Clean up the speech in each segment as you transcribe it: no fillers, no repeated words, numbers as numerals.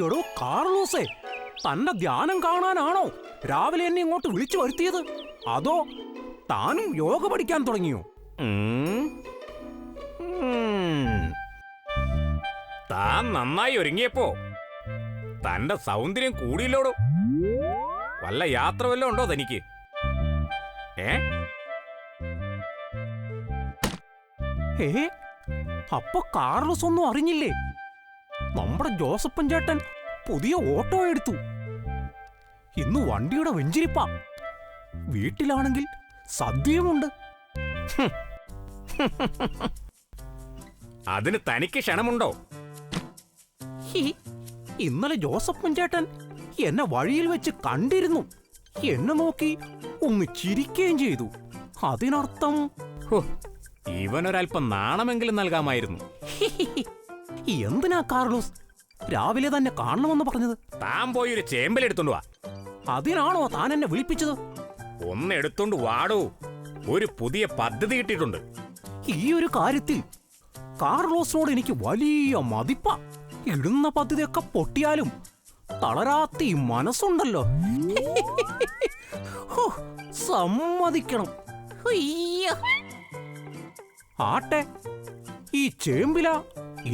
എടോ കാർലോസേ, തന്റെ ധ്യാനം കാണാനാണോ രാവിലെ എന്നെ ഇങ്ങോട്ട് വിളിച്ചു വരുത്തിയത്? അതോ താനും യോഗ പഠിക്കാൻ തുടങ്ങിയോ? താൻ നന്നായി ഒരുങ്ങിയപ്പോ തന്റെ സൗന്ദര്യം കൂടിയില്ലോടോ. വല്ല യാത്ര വല്ലതും ഉണ്ടോ തനിക്ക്? അപ്പൊ കാർലോസ് ഒന്നും അറിഞ്ഞില്ലേ? നമ്മുടെ ജോസപ്പൻ ചേട്ടൻ പുതിയ ഓട്ടോ എടുത്തു. ഇന്ന് വണ്ടിയുടെ വെഞ്ചിരിപ്പാ. വീട്ടിലാണെങ്കിൽ സദ്യയുമുണ്ട്. അതിന് തനിക്ക് ക്ഷണമുണ്ടോ? ഇന്നലെ ജോസപ്പൻ ചേട്ടൻ എന്നെ വഴിയിൽ വെച്ച് കണ്ടിരുന്നു. എന്നെ നോക്കി ഒന്ന് ചിരിക്കുകയും ചെയ്തു. അതിനർത്ഥം ഇവനൊരൽപ്പം നാണമെങ്കിലും നൽകാമായിരുന്നു. എന്തിനാ കാർലോസ് രാവിലെ തന്നെ കാണണമെന്ന് പറഞ്ഞത്? താൻ പോയി ഒരു ചേമ്പലെടുത്തോണ്ട് വാ. അതിനാണോ താൻ എന്നെ വിളിപ്പിച്ചത്? ഒന്ന് എടുത്തോണ്ട് വാടോ. ഒരു പുതിയ പദ്ധതി കിട്ടിയിട്ടുണ്ട്. ഈ ഒരു കാര്യത്തിൽ കാർലോസിനോട് എനിക്ക് വലിയ മതിപ്പാ. ഇടുന്ന പദ്ധതിയൊക്കെ പൊട്ടിയാലും തളരാത്ത ഈ മനസ്സുണ്ടല്ലോ. സമ്മതിക്കണം. ആട്ടെ, ഈ ചേമ്പില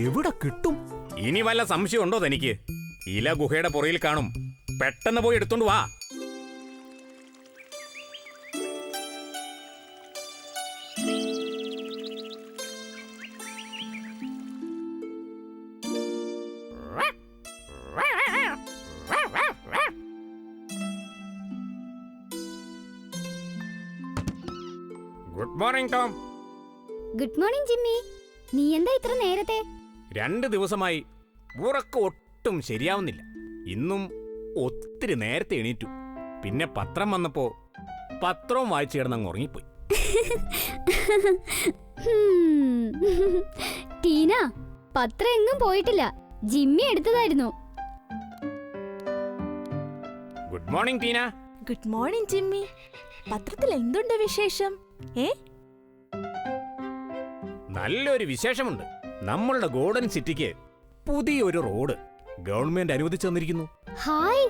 എവിടെ കിട്ടും? ഇനി വല്ല സംശയം ഉണ്ടോ തനിക്ക്? ഇല ഗുഹയുടെ പുറയിൽ കാണും. പെട്ടെന്ന് പോയി എടുത്തോണ്ട് വാ. Good morning Tom. Good morning Jimmy. നീ എന്താ ഇത്ര നേരത്തെ? 2 ദിവസമായി ഉറക്കം ഒട്ടും ശരിയാവുന്നില്ല. ഇന്നും ഒത്തിരി നേരത്തെ എണീറ്റു. പിന്നെ പത്രം വന്നപ്പോ പത്രവും വായിച്ചു കിടന്നങ്ങ് ഉറങ്ങിപ്പോയി. ടീന, പത്രം എങ്ങും പോയിട്ടില്ല. ജിമ്മി എടുത്തതായിരുന്നു. Good morning Tina. Good morning Jimmy. പത്രത്തിൽ എന്തുണ്ട് വിശേഷം? നല്ലൊരു വിശേഷമുണ്ട്. നമ്മളുടെ ഗോൾഡൻ സിറ്റിക്ക് പുതിയൊരു റോഡ് ഗവൺമെന്റ് അനുവദിച്ചു തന്നിരിക്കുന്നു. ഹായ്,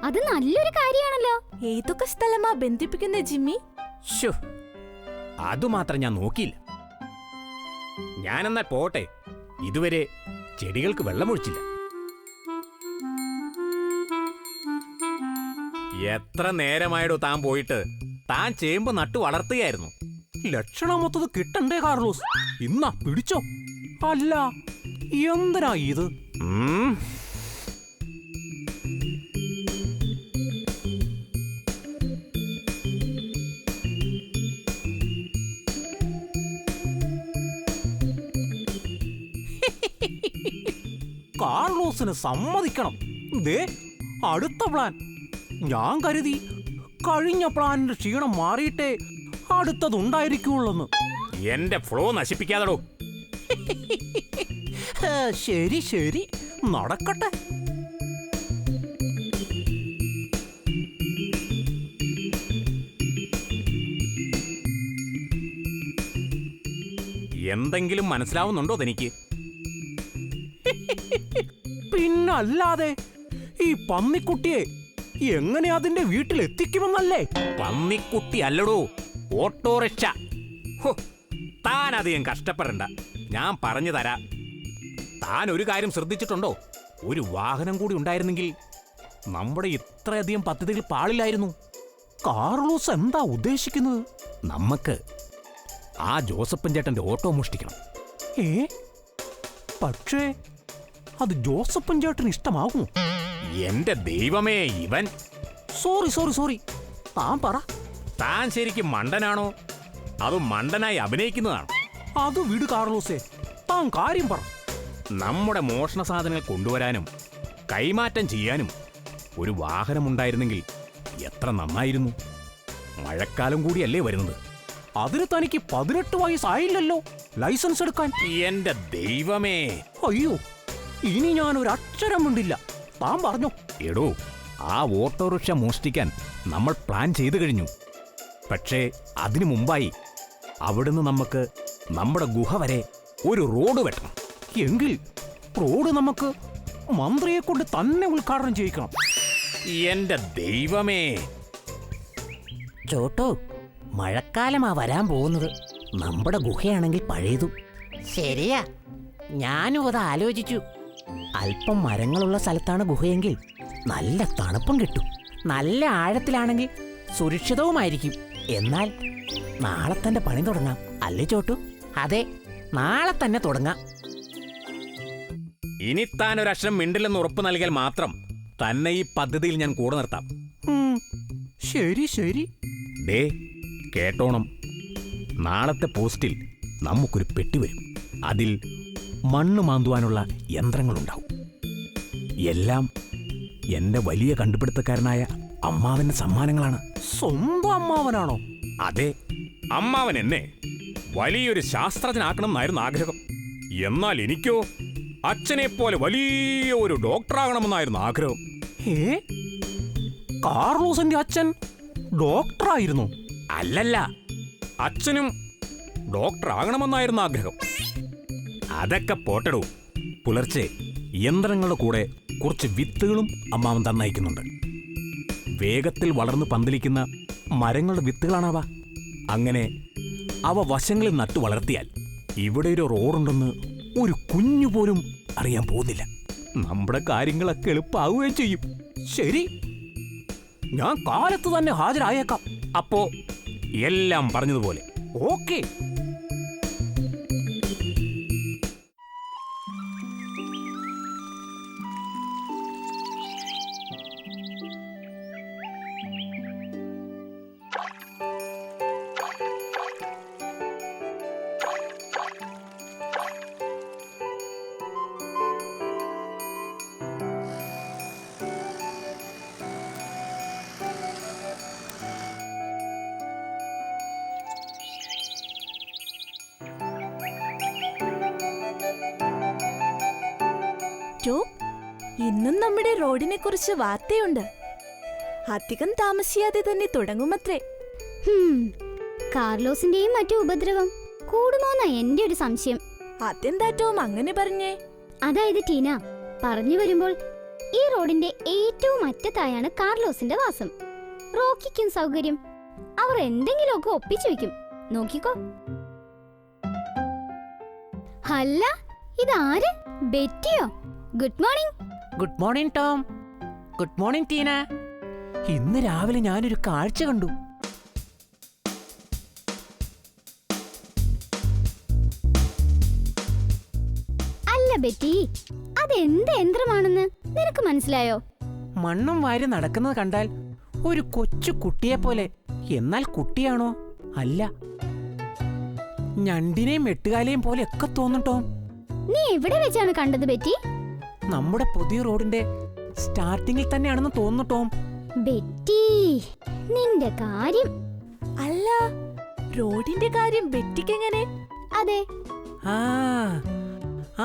അത് നല്ലൊരു കാര്യമാണല്ലോ. ഏതൊക്കെ സ്ഥലമാ ബന്ധിപ്പിക്കുന്ന ജിമ്മി? അതുമാത്രം ഞാൻ നോക്കിയില്ല. ഞാനെന്നാൽ പോട്ടെ. ഇതുവരെ ചെടികൾക്ക് വെള്ളമൊഴിച്ചില്ല. എത്ര നേരമായിടോ താൻ പോയിട്ട്? താൻ ചേമ്പ് നട്ടു വളർത്തുകയായിരുന്നു. ലക്ഷണമൊത്തത് കിട്ടണ്ടേ കാർലോസ്? ഇന്നാ പിടിച്ചോ. അല്ല, എന്തിനാ ഇത്? കാർലോസിന് സമ്മതിക്കണം. ദേ അടുത്ത പ്ലാൻ. ഞാൻ കരുതി കഴിഞ്ഞ പ്ലാനിന്റെ ക്ഷീണം മാറിയിട്ടേ അടുത്തതുണ്ടായിരിക്കുള്ളെന്ന്. എന്റെ ഫ്ലോ നശിപ്പിക്കാതടോ. ശരി ശരി, നടക്കട്ടെ. എന്തെങ്കിലും മനസ്സിലാവുന്നുണ്ടോ തനിക്ക്? പിന്നല്ലാതെ, ഈ പന്നിക്കുട്ടിയെ എങ്ങനെ അതിന്റെ വീട്ടിലെത്തിക്കുമെന്നല്ലേ? പന്നിക്കുട്ടി അല്ലടോ, ഓട്ടോറിക്ഷ. താൻ അധികം കഷ്ടപ്പെടണ്ട, ഞാൻ പറഞ്ഞു തരാം. താൻ ഒരു കാര്യം ശ്രദ്ധിച്ചിട്ടുണ്ടോ? ഒരു വാഹനം കൂടി ഉണ്ടായിരുന്നെങ്കിൽ നമ്മുടെ ഇത്രയധികം പദ്ധതികൾ പാളില്ലായിരുന്നു. കാർലോസ് എന്താ ഉദ്ദേശിക്കുന്നത്? നമുക്ക് ആ ജോസപ്പൻ ചേട്ടന്റെ ഓട്ടോ മോഷ്ടിക്കണം. പക്ഷേ അത് ജോസപ്പൻ ചേട്ടന് ഇഷ്ടമാകുമോ? എന്റെ ദൈവമേ, ഇവൻ... സോറി, താൻ പറ. താൻ ശരിക്കും മണ്ടനാണോ അതോ മണ്ടനായി അഭിനയിക്കുന്നതാണോ? അത് വിട് കാർലോസേ, താൻ കാര്യം പറ. നമ്മുടെ മോഷണ സാധനങ്ങൾ കൊണ്ടുവരാനും കൈമാറ്റം ചെയ്യാനും ഒരു വാഹനമുണ്ടായിരുന്നെങ്കിൽ എത്ര നന്നായിരുന്നു. മഴക്കാലം കൂടിയല്ലേ വരുന്നത്. അതിന് തനിക്ക് 18 വയസ്സായില്ലല്ലോ ലൈസൻസ് എടുക്കാൻ. എന്റെ ദൈവമേ! അയ്യോ, ഇനി ഞാൻ ഒരു അക്ഷരം മിണ്ടില്ല. താൻ പറഞ്ഞോ. എടോ, ആ ഓട്ടോറിക്ഷ മോഷ്ടിക്കാൻ നമ്മൾ പ്ലാൻ ചെയ്തു കഴിഞ്ഞു. പക്ഷേ അതിനു മുമ്പായി അവിടുന്ന് നമുക്ക് നമ്മുടെ ഗുഹ വരെ ഒരു റോഡ് വെട്ടണം. എങ്കിൽ റോഡ് നമുക്ക് മന്ത്രിയെ കൊണ്ട് തന്നെ ഉദ്ഘാടനം ചെയ്യിക്കണം. എന്റെ ദൈവമേ! ചോട്ടോ, മഴക്കാലമാ വരാൻ പോകുന്നത്. നമ്മുടെ ഗുഹയാണെങ്കിൽ പഴയതും. ശരിയാ, ഞാനും അത് ആലോചിച്ചു. അല്പം മരങ്ങളുള്ള സ്ഥലത്താണ് ഗുഹയെങ്കിൽ നല്ല തണുപ്പും കിട്ടും. നല്ല ആഴത്തിലാണെങ്കിൽ സുരക്ഷിതവുമായിരിക്കും. എന്നാൽ നാളെ തന്നെ പണി തുടങ്ങാം, അല്ലേ ചോട്ടു? അതെ, നാളെ തന്നെ തുടങ്ങാം. ഇനി താൻ ഒരക്ഷരം മിണ്ടില്ലെന്ന് ഉറപ്പ് നൽകിയാൽ മാത്രം തന്നെ ഈ പദ്ധതിയിൽ ഞാൻ കൂടെ നിർത്താം. ശരി ശരി. ദേ കേട്ടോണം, നാളത്തെ പോസ്റ്റിൽ നമുക്കൊരു പെട്ടി വരും. അതിൽ മണ്ണ് മാന്തുവാനുള്ള യന്ത്രങ്ങളുണ്ടാവും. എല്ലാം എന്റെ വലിയ കണ്ടുപിടുത്തക്കാരനായ അമ്മാവന്റെ സമ്മാനങ്ങളാണ്. സ്വന്തം അമ്മാവനാണോ? അതെ, അമ്മാവൻ എന്നെ വലിയൊരു ശാസ്ത്രജ്ഞനാക്കണം എന്നായിരുന്നു ആഗ്രഹം. എന്നാൽ എനിക്കോ അച്ഛനെ പോലെ വലിയ ഒരു ഡോക്ടറാകണമെന്നായിരുന്നു ആഗ്രഹം. കാർലോസിന്റെ അച്ഛൻ ഡോക്ടറായിരുന്നു? അല്ലല്ല, അച്ഛനും ഡോക്ടറാകണമെന്നായിരുന്നു ആഗ്രഹം. അതൊക്കെ പോട്ടടൂ. പുലർച്ചെ യന്ത്രങ്ങളുടെ കൂടെ കുറച്ച് വിത്തുകളും അമ്മാവൻ തന്നയക്കുന്നുണ്ട്. വേഗത്തിൽ വളർന്ന് പന്തലിക്കുന്ന മരങ്ങളുടെ വിത്തുകളാണവ. അങ്ങനെ അവ വശങ്ങളിൽ നട്ടു വളർത്തിയാൽ ഇവിടെ ഒരു റോഡുണ്ടെന്ന് ഒരു കുഞ്ഞു പോലും അറിയാൻ പോകുന്നില്ല. നമ്മുടെ കാര്യങ്ങളൊക്കെ എളുപ്പമാവുകയും ചെയ്യും. ശരി, ഞാൻ കാലത്ത് തന്നെ ഹാജരായേക്കാം. അപ്പോ എല്ലാം പറഞ്ഞതുപോലെ. ഓക്കേ. ഇന്നും നമ്മുടെ റോഡിനെ കുറിച്ച് വാർത്തയുണ്ട്. അധികം താമസിയാതെ തന്നെ തുടങ്ങുമത്രേ. കാർലോസിന്റെയും മറ്റു ഉപദ്രവം കൂടുമോന്നാ എന്റെ ഒരു സംശയം. അതെന്താ ടോം അങ്ങനെ പറഞ്ഞേ? അതായത് ടീന, പറഞ്ഞു വരുമ്പോൾ ഈ റോഡിന്റെ ഏറ്റവും അറ്റത്തായാണ് കാർലോസിന്റെ വാസം. റോക്കിക്കും സൗകര്യം. അവർ എന്തെങ്കിലുമൊക്കെ ഒപ്പിച്ചു വെക്കും. നോക്കിക്കോ. അല്ല, ഇതാര്? ബെറ്റിയോ? Good morning. Good morning Tom. Good morning Tina. ഇന്ന് രാവിലെ ഞാനൊരു കാഴ്ച കണ്ടു. അല്ല ബെറ്റി, അതെന്ത് യന്ത്രമാണെന്ന് നിനക്ക് മനസ്സിലായോ? മണ്ണും വാരി നടക്കുന്നത് കണ്ടാൽ ഒരു കൊച്ചു കുട്ടിയെ പോലെ. എന്നാൽ കുട്ടിയാണോ? അല്ല, ഞണ്ടിനെയും എട്ടുകാലയും പോലെ ഒക്കെ തോന്നും ടോം. നീ എവിടെ വെച്ചാണ് കണ്ടത് ബെറ്റി? നമ്മുടെ പുതിയ റോഡിന്റെ സ്റ്റാർട്ടിങ്ങിൽ തന്നെയാണെന്ന് തോന്നുന്നു ടോം. ബെറ്റി, നിന്റെ കാര്യം. അല്ല, റോഡിന്റെ കാര്യം ബെറ്റിക്കെങ്ങനെ? അതെ,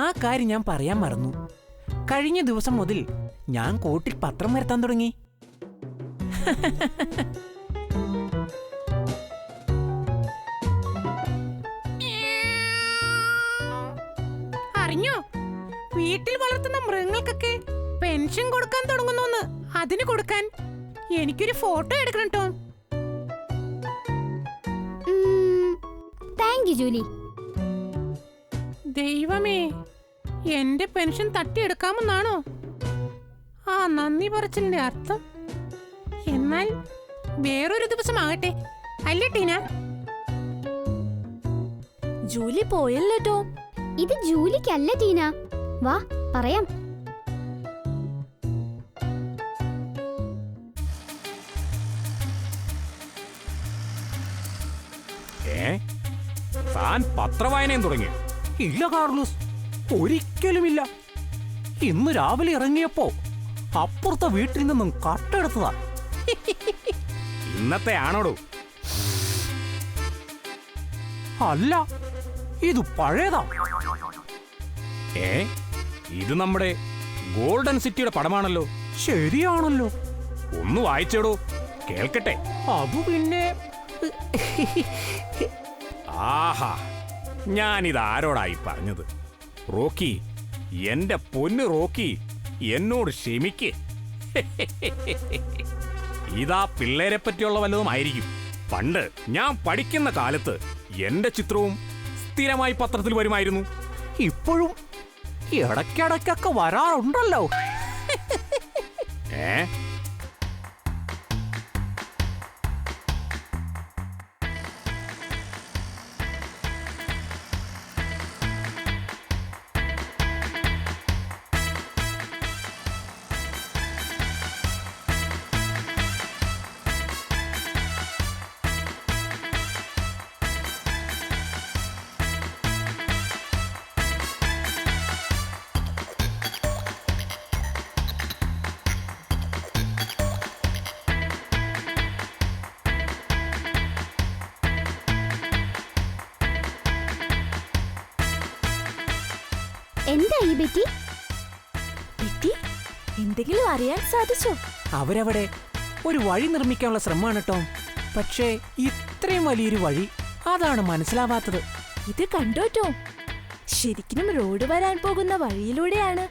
ആ കാര്യം ഞാൻ പറയാൻ മറന്നു. കഴിഞ്ഞ ദിവസം മുതൽ ഞാൻ കോട്ടിൽ പത്രം വരുത്താൻ തുടങ്ങി. അറിഞ്ഞോ, വീട്ടിൽ വളർത്തുന്ന മൃഗങ്ങൾക്കൊക്കെ പെൻഷൻ കൊടുക്കാൻ തുടങ്ങുന്നു. അതിന് കൊടുക്കാൻ എനിക്കൊരു ഫോട്ടോ എടുക്കണം ടോം. Thank you Julie. ദൈവമേ, എന്റെ പെൻഷൻ തട്ടിയെടുക്കാമെന്നാണോ ആ നന്ദി പറച്ചിലിന്റെ അർത്ഥം? എന്നാൽ വേറൊരു ദിവസം ആകട്ടെ, അല്ലേ ടീന? ജൂലി പോയല്ലോ ടോം. ഇത് ജൂലിക്കല്ല ടീന. വാ പറയാം. താൻ പത്രവായനയും തുടങ്ങി? ഇല്ല കാർലോസ്, ഒരിക്കലുമില്ല. ഇന്ന് രാവിലെ ഇറങ്ങിയപ്പോ അപ്പുറത്തെ വീട്ടിൽ നിന്നും കട്ടെടുത്തതാ. ഇന്നത്തെ ആണോടോ? അല്ല, ഇത് പഴയതാ. ഇത് നമ്മുടെ ഗോൾഡൻ സിറ്റിയുടെ പടമാണല്ലോ. ശരിയാണല്ലോ. ഒന്ന് വായിച്ചേടോ, കേൾക്കട്ടെ. അതു പിന്നെ ആഹാ, ഞാനിത് ആരോടായി പറഞ്ഞത്? റോക്കി, എന്റെ പൊന്ന് റോക്കി, എന്നോട് ക്ഷമിക്ക്. ഇതാ പിള്ളേരെ പറ്റിയുള്ള വല്ലതുമായിരിക്കും. പണ്ട് ഞാൻ പഠിക്കുന്ന കാലത്ത് എന്റെ ചിത്രവും സ്ഥിരമായി പത്രത്തിൽ വരുമായിരുന്നു. ഇപ്പോഴും ഇടയ്ക്കിടയ്ക്കൊക്കെ വരാറുണ്ടല്ലോ. ഏ എന്തായി ബെറ്റി? ബെറ്റി, എന്തെങ്കിലും അറിയാൻ സാധിച്ചോ? അവരവിടെ ഒരു വഴി നിർമ്മിക്കാനുള്ള ശ്രമമാണ് ടോം. പക്ഷേ ഇത്രയും വലിയൊരു വഴി, അതാണ് മനസ്സിലാവാത്തത്. ഇത് കണ്ടോ ടോം? ശരിക്കും റോഡ് വരാൻ പോകുന്ന വഴിയിലൂടെയാണ്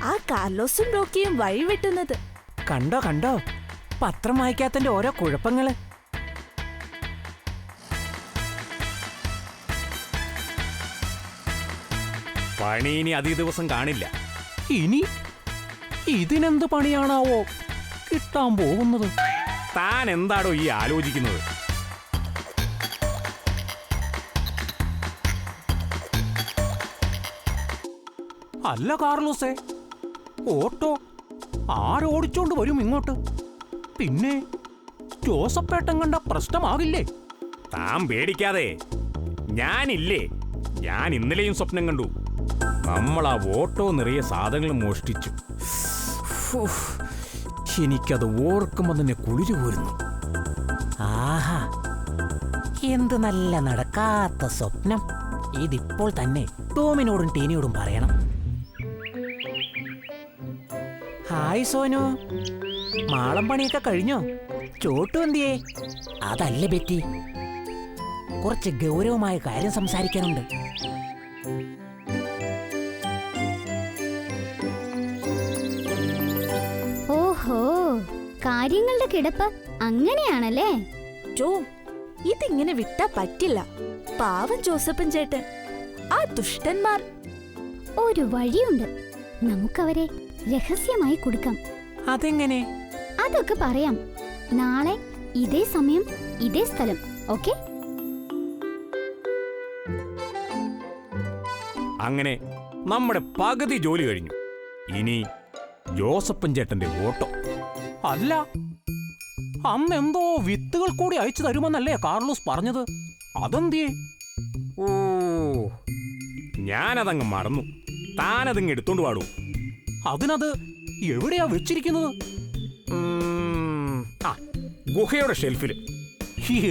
ആ കാർലോസും റോക്കിയും വഴി വെട്ടുന്നത്. കണ്ടോ കണ്ടോ, പത്രം വായിക്കാത്തന്റെ ഓരോ കുഴപ്പങ്ങള്. പണി ഇനി അധിക ദിവസം കാണില്ല. ഇനി ഇതിനെന്ത് പണിയാണാവോ കിട്ടാൻ പോകുന്നത്? താൻ എന്താടോ ഈ ആലോചിക്കുന്നത്? അല്ല കാർലോസേ, ഓട്ടോ ആരോടിച്ചോണ്ട് വരും ഇങ്ങോട്ട്? പിന്നെ ജോസപ്പേട്ടൻ കണ്ട പ്രശ്നമാകില്ലേ? താൻ പേടിക്കാതെ, ഞാനില്ലേ. ഞാൻ ഇന്നലെയും സ്വപ്നം കണ്ടു. നമ്മൾ ആ ഓട്ടോ നിറയെ സാധനങ്ങൾ മോഷ്ടിച്ചു. എനിക്കത് ഓർക്കുമ്പോൾ തന്നെ കുളിരു പോരുന്നു. ആഹാ, എന്ത് നല്ല നടക്കാത്ത സ്വപ്നം. ഇതിപ്പോൾ തന്നെ ടോമിനോടും ടീനിയോടും പറയണം. ഹായ് സോനു, മാളം പണിയൊക്കെ കഴിഞ്ഞോ? ചോട്ടു എന്തിയേ? അതല്ല ബെറ്റി, കുറച്ച് ഗൗരവമായ കാര്യം സംസാരിക്കാനുണ്ട്. ഓഹോ, കാര്യങ്ങളുടെ കിടപ്പ് അങ്ങനെയാണല്ലേ? ടോം, ഇതിങ്ങനെ വിട്ടാ പറ്റില്ല. പാവം ജോസപ്പൻ ചേട്ടൻ, ആ ദുഷ്ടന്മാർ. ഒരു വഴിയുണ്ട്. നമുക്കവരെ രഹസ്യമായി കൊടുക്കാം. അതെങ്ങനെ? അതൊക്കെ പറയാം. നാളെ ഇതേ സമയം ഇതേ സ്ഥലം. ഓക്കെ? അങ്ങനെ നമ്മുടെ പകുതി ജോലി കഴിഞ്ഞു. ഇനി ജോസപ്പൻ ചേട്ടന്റെ ഓട്ടോ. അല്ല, അന്നെന്തോ വിത്തുകൾ കൂടി അയച്ചു തരുമെന്നല്ലേ കാർലോസ് പറഞ്ഞത്? അതെന്തിയേ? ഓ, ഞാനതങ്ങ് മറന്നു. താനതങ്ങ് എടുത്തോണ്ട് പാടൂ. അതിനത് എവിടെയാ വെച്ചിരിക്കുന്നത്? ആ, ഗുഹയുടെ ഷെൽഫിൽ.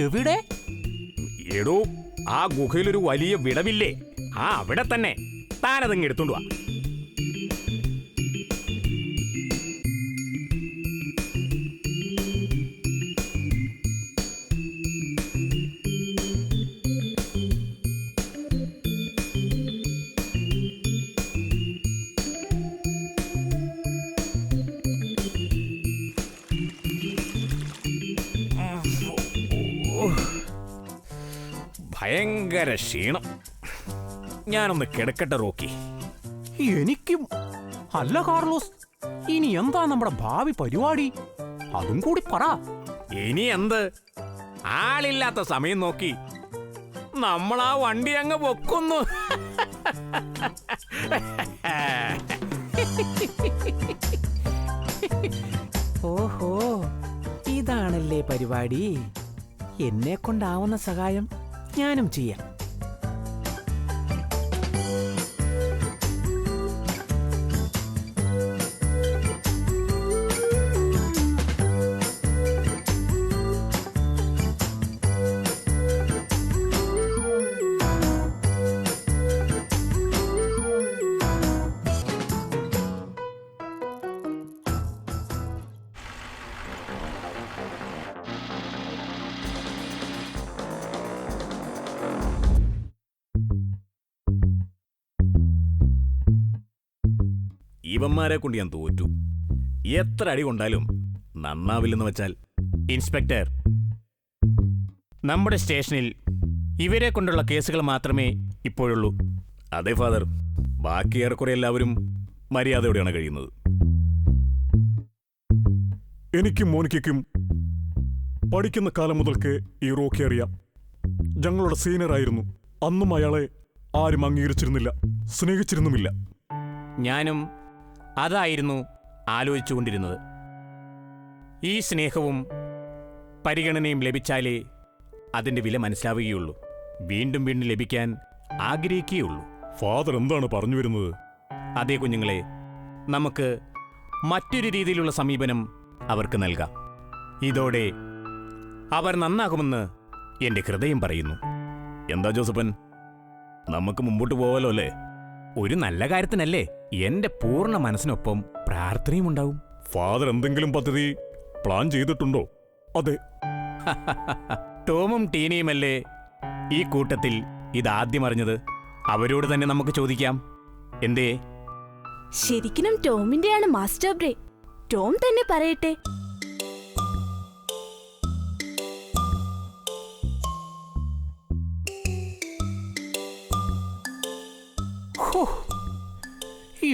എവിടെ? എടോ, ആ ഗുഹയിലൊരു വലിയ വിടവില്ലേ? ആ, അവിടെ തന്നെ. താനതങ്ങ് എടുത്തോണ്ട് വാ. ഭയങ്കര ക്ഷീണം. ഞാനൊന്ന് കിടക്കട്ടെ റോക്കി. എനിക്കും. അല്ല കാർലോസ്, ഇനി എന്താ നമ്മുടെ ഭാവി പരിപാടി? അതും കൂടി പറ. ഇനി എന്ത്? ആളില്ലാത്ത സമയം നോക്കി നമ്മളാ വണ്ടി അങ്ങ് പൊക്കുന്നു. ഓഹോ, ഇതാണല്ലേ പരിപാടി. എന്നെ കൊണ്ടാവുന്ന സഹായം ഞാനും ചെയ്യാം. ഇവന്മാരെ കൊണ്ട് ഞാൻ തോറ്റു. എത്ര അടി കൊണ്ടാലും നന്നാവില്ലെന്ന് വെച്ചാൽ. ഇൻസ്പെക്ടർ, നമ്മുടെ സ്റ്റേഷനിൽ ഇവരെ കൊണ്ടുള്ള കേസുകൾ മാത്രമേ ഇപ്പോഴുള്ളൂ. അതെ ഫാദർ, ബാക്കി ഏറെക്കുറെ എല്ലാവരും മര്യാദയോടെയാണ് കഴിയുന്നത്. എനിക്കും മോനിക്കും പഠിക്കുന്ന കാലം മുതൽക്ക് ഈ റോക്കി അറിയാം. ഞങ്ങളുടെ സീനിയറായിരുന്നു. അന്നും അയാളെ ആരും അംഗീകരിച്ചിരുന്നില്ല, സ്നേഹിച്ചിരുന്നുമില്ല. ഞാനും അതായിരുന്നു ആലോചിച്ചുകൊണ്ടിരുന്നത്. ഈ സ്നേഹവും പരിഗണനയും ലഭിച്ചാലേ അതിൻ്റെ വില മനസ്സിലാവുകയുള്ളൂ. വീണ്ടും വീണ്ടും ലഭിക്കാൻ ആഗ്രഹിക്കുകയുള്ളൂ. ഫാദർ എന്താണ് പറഞ്ഞു വരുന്നത്? അതേ കുഞ്ഞുങ്ങളെ, നമുക്ക് മറ്റൊരു രീതിയിലുള്ള സമീപനം അവർക്ക് നൽകാം. ഇതോടെ അവർ നന്നാകുമെന്ന് എൻ്റെ ഹൃദയം പറയുന്നു. എന്താ ജോസഫൻ, നമുക്ക് മുമ്പോട്ട് പോവാലോ അല്ലേ? ഒരു നല്ല കാര്യത്തിനല്ലേ? എൻ്റെ പൂർണ്ണ മനസ്സിനൊപ്പം പ്രാർത്ഥനയും ഉണ്ടാവും. ഫാദർ എന്തെങ്കിലും പദ്ധതി പ്ലാൻ ചെയ്തിട്ടുണ്ടോ? അതെ. ടോമും ടീനയുമല്ലേ ഈ കൂട്ടത്തിൽ ഇതാദ്യം അറിഞ്ഞത്? അവരോട് തന്നെ നമുക്ക് ചോദിക്കാം. എന്തേ? ശരിക്കും ടോമിന്റെയാണ് മാസ്റ്റർ ബ്രേ. ടോം തന്നെ പറയട്ടെ.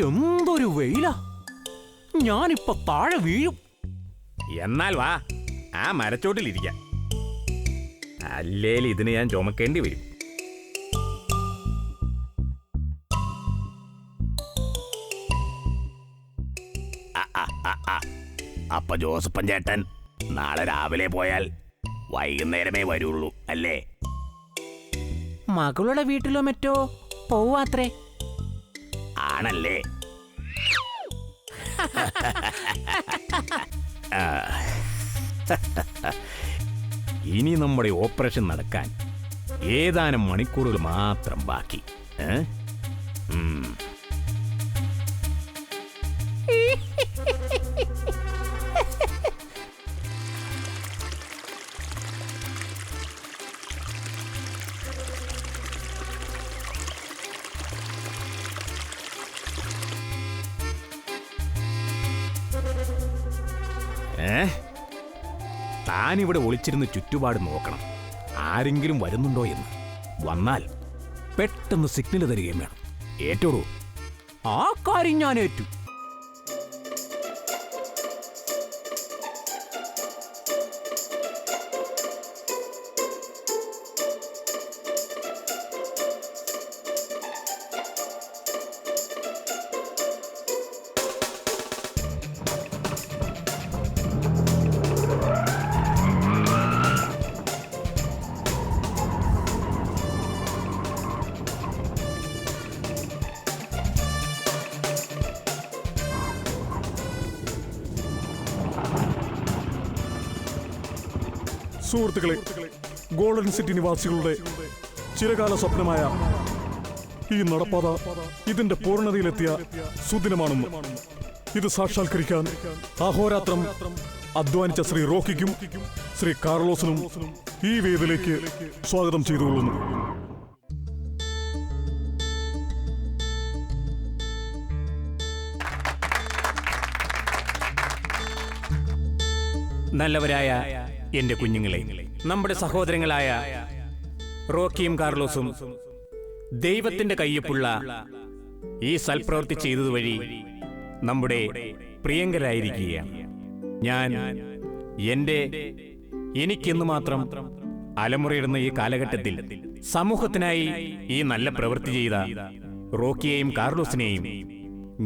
എന്തൊരു വെയിലാ! ഞാനിപ്പോ താഴെ വീഴും. എന്നാൽ വാ, ആ മരച്ചോട്ടിലിരിക്കാം. അല്ലേൽ ഇതിന് ഞാൻ ചുമക്കേണ്ടി വരും. അപ്പൊ ജോസഫൻ ചേട്ടൻ നാളെ രാവിലെ പോയാൽ വൈകുന്നേരമേ വരുള്ളൂ അല്ലേ? മകളുടെ വീട്ടിലോ മറ്റോ പോവാത്രേ. ആണല്ലേ? ഇനി നമ്മുടെ ഓപ്പറേഷൻ നടക്കാൻ ഏതാനും മണിക്കൂറുകൾ മാത്രം ബാക്കി. താനിവിടെ ഒളിച്ചിരുന്ന് ചുറ്റുപാട് നോക്കണം, ആരെങ്കിലും വരുന്നുണ്ടോ എന്ന്. വന്നാൽ പെട്ടെന്ന് സിഗ്നൽ തരികയും വേണം. ഏറ്റോടൂ? ആ കാര്യം ഞാൻ ഏറ്റു. സുഹൃത്തുക്കളെ, ഗോൾഡൻ സിറ്റി നിവാസികളുടെ ചിരകാല സ്വപ്നമായ ഈ നടപ്പാത ഇതിന്റെ പൂർണ്ണതയിലെത്തിയ സുദിനമാണെന്ന് ഇത് സാക്ഷാത്കരിക്കാൻ അഹോരാത്രം അധ്വാനിച്ച ശ്രീ റോക്കിക്കും ശ്രീ കാർലോസിനും ഈ വേദിയിലേക്ക് സ്വാഗതം ചെയ്തുകൊള്ളുന്നു. നല്ലവരായ എന്റെ കുഞ്ഞുങ്ങളെ, നമ്മുടെ സഹോദരങ്ങളായ റോക്കിയും കാർലോസും ദൈവത്തിന്റെ കയ്യൊപ്പുള്ള ഈ സൽപ്രവൃത്തി ചെയ്തതുവഴി നമ്മുടെ പ്രിയങ്കരായിരിക്കുകയാണ്. ഞാൻ എനിക്കെന്നു മാത്രം അലമുറയിടുന്ന ഈ കാലഘട്ടത്തിൽ സമൂഹത്തിനായി ഈ നല്ല പ്രവൃത്തി ചെയ്ത റോക്കിയെയും കാർലോസിനെയും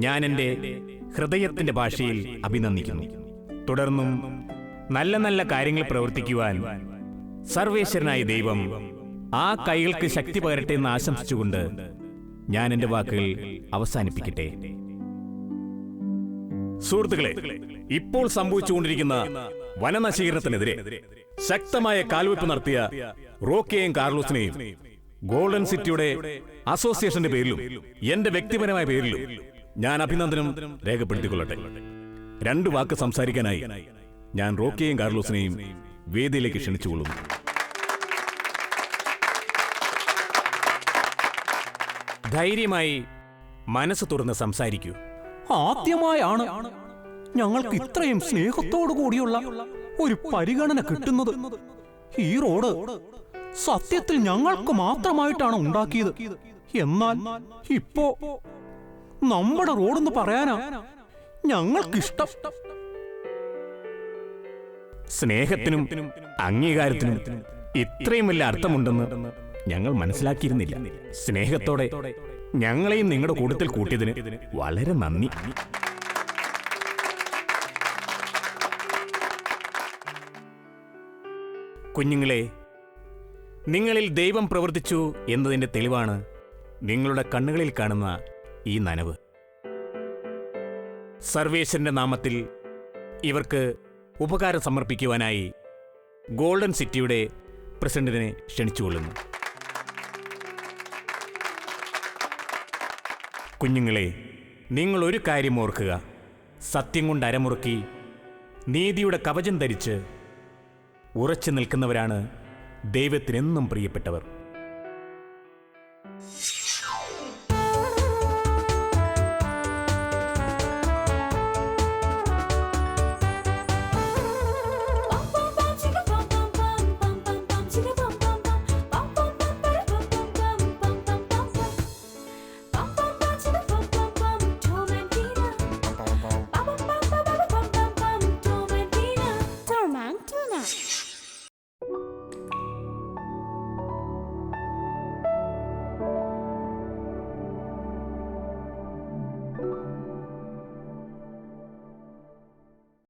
ഞാൻ എൻ്റെ ഹൃദയത്തിന്റെ ഭാഷയിൽ അഭിനന്ദിക്കുന്നു. തുടർന്നും നല്ല നല്ല കാര്യങ്ങൾ പ്രവർത്തിക്കുവാൻ സർവേശ്വരനായ ദൈവം ആ കൈകൾക്ക് ശക്തി പകരട്ടെ എന്ന് ആശംസിച്ചുകൊണ്ട് ഞാൻ എൻ്റെ വാക്കുകൾ അവസാനിപ്പിക്കട്ടെ. സുഹൃത്തുക്കളെ, ഇപ്പോൾ സംഭവിച്ചുകൊണ്ടിരിക്കുന്ന വനനശീകരണത്തിനെതിരെ ശക്തമായ കാൽവെപ്പ് നടത്തിയ റോക്കിയെയും കാർലോസിനെയും ഗോൾഡൻ സിറ്റിയുടെ അസോസിയേഷന്റെ പേരിലും എന്റെ വ്യക്തിപരമായ പേരിലും ഞാൻ അഭിനന്ദനം രേഖപ്പെടുത്തിക്കൊള്ളട്ടെ. 2 വാക്ക് സംസാരിക്കാനായി ഞാൻ റോക്കിയെയും കാർലോസിനെയും വേദിയിലേക്ക് ക്ഷണിച്ചുകൊള്ളുന്നു. ധൈര്യമായി മനസ്സ് തുറന്ന് സംസാരിക്കൂ. ആദ്യമായാണ് ഞങ്ങൾക്ക് ഇത്രയും സ്നേഹത്തോടു കൂടിയുള്ള ഒരു പരിഗണന കിട്ടുന്നത്. ഈ റോഡ് സത്യത്തിൽ ഞങ്ങൾക്ക് മാത്രമായിട്ടാണ് ഉണ്ടാക്കിയത്. എന്നാൽ ഇപ്പോ നമ്മുടെ റോഡെന്ന് പറയാനാ ഞങ്ങൾക്കിഷ്ടം. സ്നേഹത്തിനും അംഗീകാരത്തിനും ഇത്രയും വലിയ അർത്ഥമുണ്ടെന്ന് ഞങ്ങൾ മനസ്സിലാക്കിയിരുന്നില്ല. സ്നേഹത്തോടെ ഞങ്ങളെയും നിങ്ങളുടെ കൂട്ടത്തിൽ കൂട്ടിയതിന് വളരെ നന്ദി. കുഞ്ഞുങ്ങളെ, നിങ്ങളിൽ ദൈവം പ്രവർത്തിച്ചു എന്നതിൻ്റെ തെളിവാണ് നിങ്ങളുടെ കണ്ണുകളിൽ കാണുന്ന ഈ നനവ്. സർവേശ്വരന്റെ നാമത്തിൽ ഇവർക്ക് ഉപകാരം സമർപ്പിക്കുവാനായി ഗോൾഡൻ സിറ്റിയുടെ പ്രസിഡന്റിനെ ക്ഷണിച്ചുകൊള്ളുന്നു. കുഞ്ഞുങ്ങളെ, നിങ്ങൾ ഒരു കാര്യം ഓർക്കുക. സത്യം കൊണ്ട് അരമുറുക്കി നീതിയുടെ കവചം ധരിച്ച് ഉറച്ചു നിൽക്കുന്നവരാണ് ദൈവത്തിനെന്നും പ്രിയപ്പെട്ടവർ.